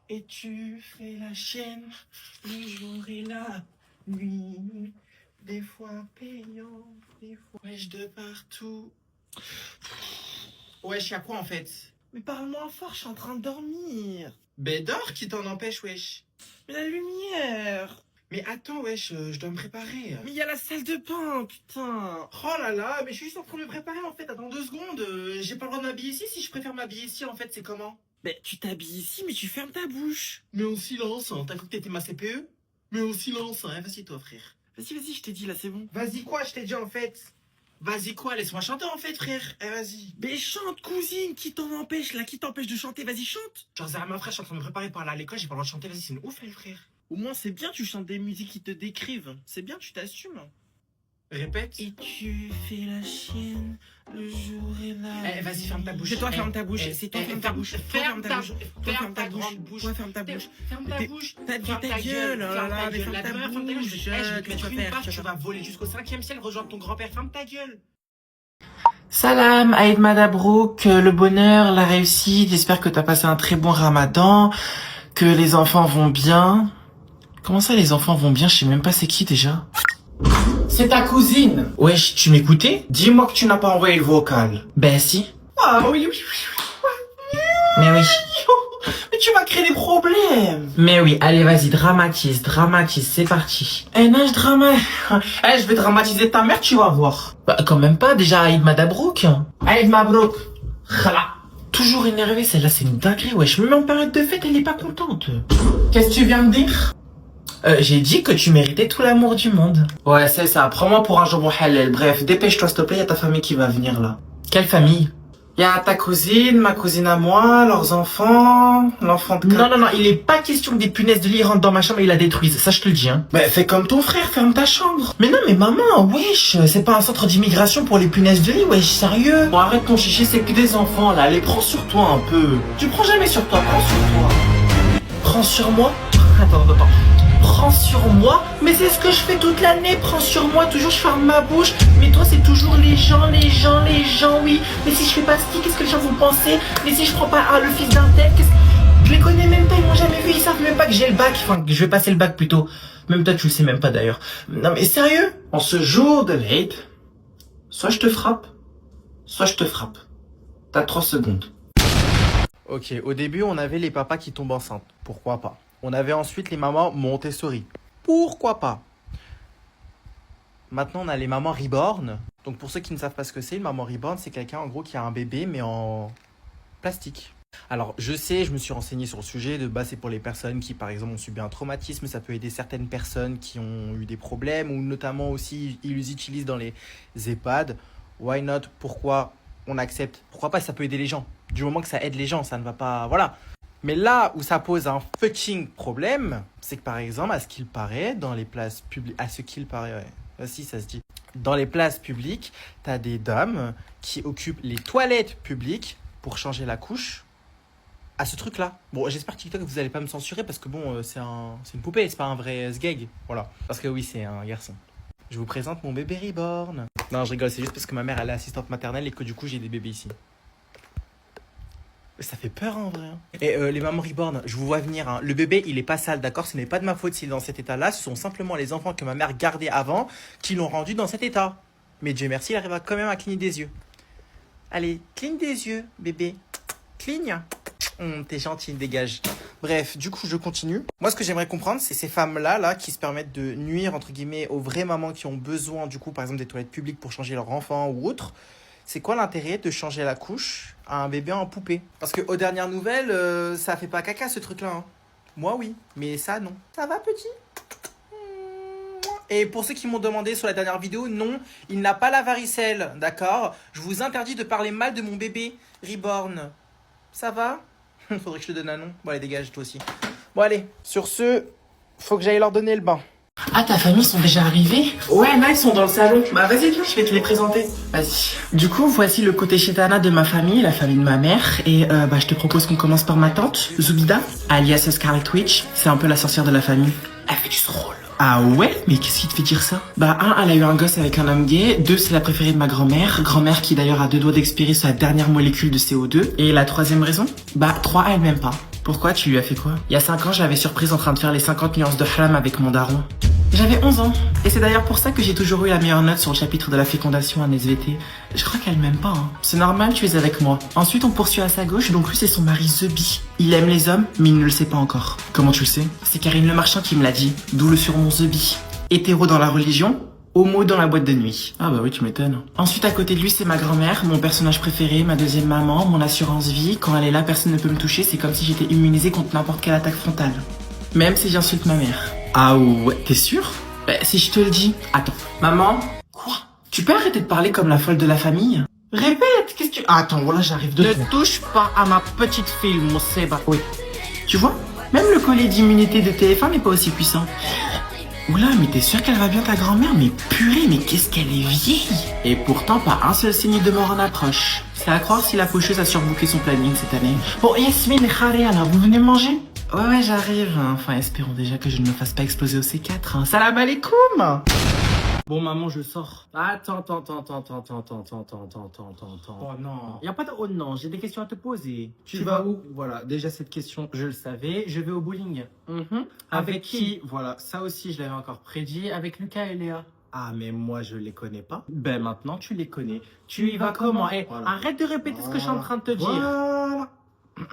Et tu fais la chienne le jour et la nuit. Des fois payant, des fois wesh de partout. Wesh, y'a quoi en fait? Mais parle-moi fort, je suis en train de dormir. Ben dors, qui t'en empêche, wesh? Mais la lumière. Mais attends, wesh, je dois me préparer. Mais il y a la salle de bain, putain. Oh là là, mais je suis juste en train de me préparer en fait. Attends 2 secondes, j'ai pas le droit de m'habiller ici. Si je préfère m'habiller ici, en fait, c'est comment? Ben tu t'habilles ici, mais tu fermes ta bouche. Mais en silence, hein. T'as cru que t'étais ma CPE? Mais en silence, hein. Vas-y toi, frère. Vas-y, je t'ai dit là, c'est bon. Vas-y quoi, je t'ai dit en fait. Vas-y quoi, laisse-moi chanter en fait, frère. Eh vas-y. Mais chante, cousine, qui t'en empêche là? Qui t'empêche de chanter? Vas-y, chante. Genre, Zara, frère, je suis en train de me préparer pour aller à l'école, j'ai pas le droit de chanter. Vas-y, c'est une ouf, elle, frère. Au moins, c'est bien, tu chantes des musiques qui te décrivent. C'est bien, tu t'assumes. Répète. Et tu fais la chienne le jour et la... Eh, vas-y, ferme ta bouche. C'est toi, ferme ta bouche. C'est toi, ferme ta bouche. Ferme ta bouche. Ferme ta bouche. Toi, ferme ta bouche. Ferme ta bouche. Ferme ta gueule. Oh là là, mais ferme ta bouche. Tu vas voler jusqu'au 5e ciel, rejoindre ton grand-père. Ferme ta gueule. Salam, Aïd Madabrouk, le bonheur, la réussite. J'espère que t'as passé un très bon ramadan, que les enfants vont bien. Comment ça, les enfants vont bien? Je sais même pas c'est qui déjà. C'est ta cousine. Wesh, tu m'écoutais? Dis-moi que tu n'as pas envoyé le vocal. Ben si. Ah oui. Mais oui. Mais tu vas créer des problèmes. Mais oui, allez vas-y, dramatise, c'est parti. Eh non, je vais dramatiser ta mère, tu vas voir. Bah quand même pas, déjà Aïd Madabrouk. Aïd Mabrouk. Khala. Toujours énervée, celle-là c'est une dinguerie, wesh. Même en période de fête, elle est pas contente. Qu'est-ce que tu viens de dire? J'ai dit que tu méritais tout l'amour du monde. Ouais, c'est ça. Prends-moi pour un jambon halal. Bref, dépêche-toi s'il te plaît, y a ta famille qui va venir là. Quelle famille? Y a ta cousine, ma cousine à moi, leurs enfants, l'enfant de... Non, il est pas question que des punaises de lit rentrent dans ma chambre et ils la détruisent. Ça, je te le dis, hein. Mais fais comme ton frère, ferme ta chambre. Mais non, mais maman, wesh, c'est pas un centre d'immigration pour les punaises de lit, wesh, sérieux. Bon, arrête ton chichi, c'est que des enfants, là. Allez, prends sur toi un peu. Tu prends jamais sur toi, prends sur toi. Prends sur moi? Attends. Prends sur moi, mais c'est ce que je fais toute l'année, prends sur moi, toujours je ferme ma bouche, mais toi c'est toujours les gens, oui, mais si je fais pas ce qu'est-ce que les gens vont penser, mais si je prends pas le fils d'un tel, je les connais même pas, ils m'ont jamais vu, ils savent même pas que j'ai le bac, enfin que je vais passer le bac plutôt, même toi tu le sais même pas d'ailleurs. Non mais sérieux, en ce jour de l'Aïd, soit je te frappe, t'as 3 secondes. Ok, au début on avait les papas qui tombent enceintes, pourquoi pas. On avait ensuite les mamans Montessori. Pourquoi pas? Maintenant, on a les mamans reborn. Donc, pour ceux qui ne savent pas ce que c'est, une maman reborn, c'est quelqu'un, en gros, qui a un bébé, mais en plastique. Alors, je sais, je me suis renseigné sur le sujet. De base, c'est pour les personnes qui, par exemple, ont subi un traumatisme. Ça peut aider certaines personnes qui ont eu des problèmes ou notamment aussi, ils les utilisent dans les EHPAD. Why not? Pourquoi on accepte? Pourquoi pas? Ça peut aider les gens. Du moment que ça aide les gens, ça ne va pas... Voilà. Mais là où ça pose un fucking problème, c'est que par exemple, à ce qu'il paraît, dans les places publiques, si ça se dit, dans les places publiques, t'as des dames qui occupent les toilettes publiques pour changer la couche à ce truc-là. Bon, j'espère TikTok que vous allez pas me censurer parce que bon, c'est une poupée, c'est pas un vrai sgeg. Voilà. Parce que oui, c'est un garçon. Je vous présente mon bébé reborn. Non, je rigole, c'est juste parce que ma mère elle est assistante maternelle et que du coup j'ai des bébés ici. Ça fait peur en vrai. Et les mamans reborn, je vous vois venir. Hein. Le bébé, il est pas sale, d'accord? Ce n'est pas de ma faute s'il est dans cet état-là. Ce sont simplement les enfants que ma mère gardait avant qui l'ont rendu dans cet état. Mais Dieu merci, il arrive quand même à cligner des yeux. Allez, cligne des yeux, bébé. Cligne. T'es gentil, dégage. Bref, du coup, je continue. Moi, ce que j'aimerais comprendre, c'est ces femmes-là là, qui se permettent de nuire, entre guillemets, aux vraies mamans qui ont besoin, du coup, par exemple, des toilettes publiques pour changer leur enfant ou autre. C'est quoi l'intérêt de changer la couche à un bébé en poupée? Parce que aux dernières nouvelles, ça fait pas caca ce truc-là. Hein. Moi oui, mais ça non. Ça va petit? Et pour ceux qui m'ont demandé sur la dernière vidéo, non, il n'a pas la varicelle, d'accord? Je vous interdis de parler mal de mon bébé reborn. Ça va? Faudrait que je te donne un nom. Bon allez, dégage toi aussi. Bon allez, sur ce, faut que j'aille leur donner le bain. Ah, ta famille sont déjà arrivés? Ouais, là, ils sont dans le salon. Bah, vas-y, viens, je vais te les présenter. Vas-y. Du coup, voici le côté chétana de ma famille, la famille de ma mère. Et je te propose qu'on commence par ma tante, Zubida, alias Scarlet Witch. C'est un peu la sorcière de la famille. Elle fait du rôle. Ah ouais? Mais qu'est-ce qui te fait dire ça? Bah, 1, elle a eu un gosse avec un homme gay. 2, c'est la préférée de ma grand-mère. Grand-mère qui d'ailleurs a 2 doigts d'expirer sa dernière molécule de CO2. Et la 3e raison? Bah, 3, elle m'aime pas. Pourquoi? Tu lui as fait quoi? Il y a 5 ans, je l'avais surprise en train de faire les 50 nuances de haram avec mon daron. J'avais 11 ans. Et c'est d'ailleurs pour ça que j'ai toujours eu la meilleure note sur le chapitre de la fécondation en SVT. Je crois qu'elle m'aime pas, hein. C'est normal, tu es avec moi. Ensuite, on poursuit à sa gauche, donc lui c'est son mari Zebi. Il aime les hommes, mais il ne le sait pas encore. Comment tu le sais? C'est Karine Le Marchand qui me l'a dit. D'où le surnom Zebi. Hétéro dans la religion, homo dans la boîte de nuit. Ah bah oui, tu m'étonnes. Ensuite, à côté de lui, c'est ma grand-mère, mon personnage préféré, ma deuxième maman, mon assurance vie. Quand elle est là, personne ne peut me toucher, c'est comme si j'étais immunisé contre n'importe quelle attaque frontale. Même si j'insulte ma mère. Ah ouais, t'es sûr? Bah, si je te le dis. Attends. Maman? Quoi? Tu peux arrêter de parler comme la folle de la famille? Répète, qu'est-ce que tu... Ah, attends, voilà, j'arrive de... Ne touche pas à ma petite fille, mon Seba. Oui. Tu vois? Même le collier d'immunité de TF1 n'est pas aussi puissant. Oula, mais t'es sûr qu'elle va bien ta grand-mère? Mais purée, mais qu'est-ce qu'elle est vieille! Et pourtant, pas un seul signe de mort en approche. C'est à croire si la faucheuse a surbooké son planning cette année. Bon, Yasmine, Kharia, là, vous venez manger? Ouais, j'arrive. Enfin, espérons déjà que je ne me fasse pas exploser au C4. Hein. Salam alaikum! Bon, maman, je sors. Attends. Oh non. Y a pas de oh non, j'ai des questions à te poser. Tu vas où? Voilà, déjà cette question, je le savais. Je vais au bowling. Avec qui? Voilà, ça aussi, je l'avais encore prédit. Avec Lucas et Léa. Ah, mais moi, je les connais pas. Ben, maintenant, tu les connais. Tu y vas comment? Eh, voilà. Arrête de répéter ce que je suis en train de te dire. Voilà.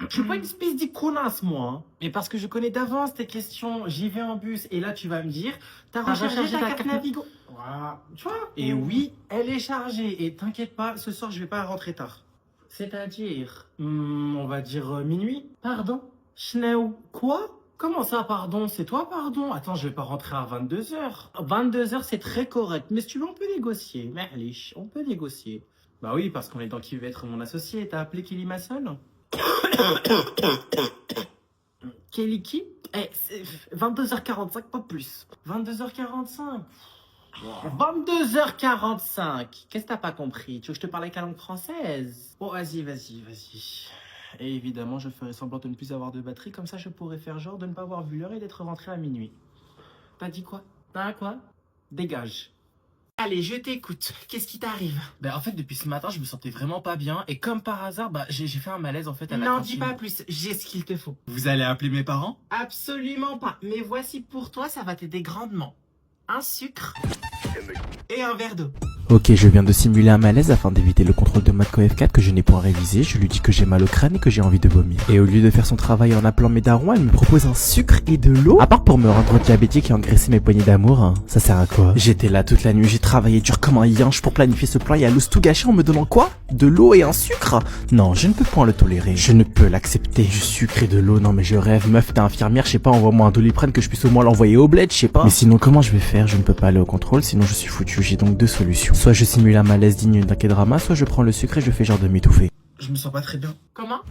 Je suis pas une espèce d'icônasse, moi. Hein. Mais parce que je connais d'avance tes questions, j'y vais en bus et là tu vas me dire, t'as rechargé ta carte Navigo. Voilà. Tu vois? Et oui, elle est chargée. Et t'inquiète pas, ce soir je vais pas rentrer tard. C'est-à-dire, on va dire minuit. Pardon? Schneau. Quoi? Comment ça, pardon? C'est toi, pardon? Attends, je vais pas rentrer à 22h. 22h, c'est très correct. Mais si tu veux, on peut négocier. Merlich, on peut négocier. Bah oui, parce qu'on est dans qui veut être mon associé. T'as appelé Kelly Massol? Kelly qui? Eh, 22h45, pas plus. 22h45. 22h45. Qu'est-ce que t'as pas compris? Tu veux que je te parle avec la langue française? Bon, vas-y. Et évidemment, je ferai semblant de ne plus avoir de batterie, comme ça je pourrais faire genre de ne pas avoir vu l'heure et d'être rentré à minuit. T'as dit quoi? T'as quoi? Dégage. Allez, je t'écoute. Qu'est-ce qui t'arrive? En fait, depuis ce matin, je me sentais vraiment pas bien. Et comme par hasard, j'ai fait un malaise en fait à la cantine. Non, dis pas plus. J'ai ce qu'il te faut. Vous allez appeler mes parents? Absolument pas. Mais voici pour toi, ça va t'aider grandement. Un sucre et un verre d'eau. Ok, je viens de simuler un malaise afin d'éviter le contrôle de Matco F4 que je n'ai point révisé. Je lui dis que j'ai mal au crâne et que j'ai envie de vomir. Et au lieu de faire son travail en appelant mes darons, elle me propose un sucre et de l'eau. À part pour me rendre diabétique et engraisser mes poignées d'amour, hein. Ça sert à quoi? J'étais là toute la nuit, j'ai travaillé dur comme un yinche pour planifier ce plan et elle ose tout gâcher en me donnant quoi? De l'eau et un sucre? Non, je ne peux point le tolérer. Je ne peux l'accepter. Du sucre et de l'eau, non mais je rêve. Meuf, t'es infirmière, je sais pas, envoie-moi un Doliprane que je puisse au moins l'envoyer au bled, je sais pas. Mais sinon, comment je vais faire? Je ne peux pas aller au contrôle, sinon je suis foutu. J'ai donc deux solutions. Soit je simule un malaise digne d'un K-drama, soit je prends le sucre et je fais genre de m'étouffer. Je me sens pas très bien. Comment?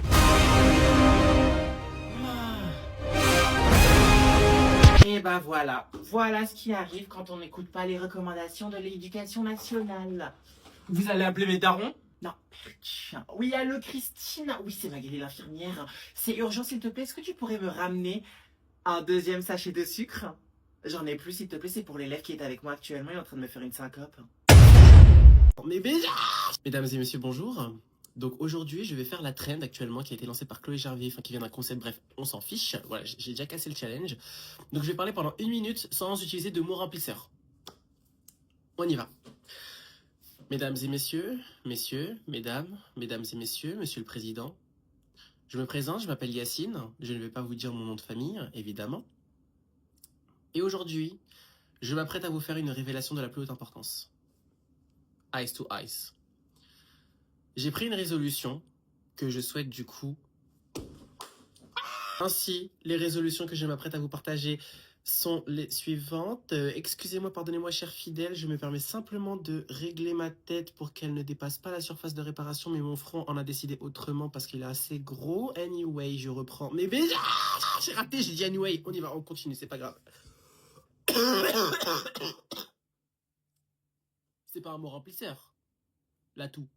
Et bah voilà. Voilà ce qui arrive quand on n'écoute pas les recommandations de l'éducation nationale. Vous allez appeler mes darons? Non. Putain. Oui, allô Christine. Oui, c'est Magali l'infirmière. C'est urgent s'il te plaît. Est-ce que tu pourrais me ramener un deuxième sachet de sucre? J'en ai plus s'il te plaît. C'est pour l'élève qui est avec moi actuellement. Il est en train de me faire une syncope. Mais mesdames et messieurs, bonjour. Donc aujourd'hui, je vais faire la trend actuellement qui a été lancée par Chloé Jarvier, enfin qui vient d'un concept, bref, on s'en fiche. Voilà, j'ai déjà cassé le challenge. Donc je vais parler pendant 1 minute sans utiliser de mots remplisseurs. On y va. Mesdames et messieurs, mesdames et messieurs, monsieur le président. Je me présente, je m'appelle Yacine. Je ne vais pas vous dire mon nom de famille, évidemment. Et aujourd'hui, je m'apprête à vous faire une révélation de la plus haute importance. Ice to Ice. J'ai pris une résolution que je souhaite du coup. Ainsi, les résolutions que je m'apprête à vous partager sont les suivantes. Excusez-moi, pardonnez-moi, cher fidèle, je me permets simplement de régler ma tête pour qu'elle ne dépasse pas la surface de réparation, mais mon front en a décidé autrement parce qu'il est assez gros. Anyway, je reprends. Mais j'ai raté, j'ai dit anyway. On y va, on continue, c'est pas grave. C'est pas un mot remplisseur. L'atout.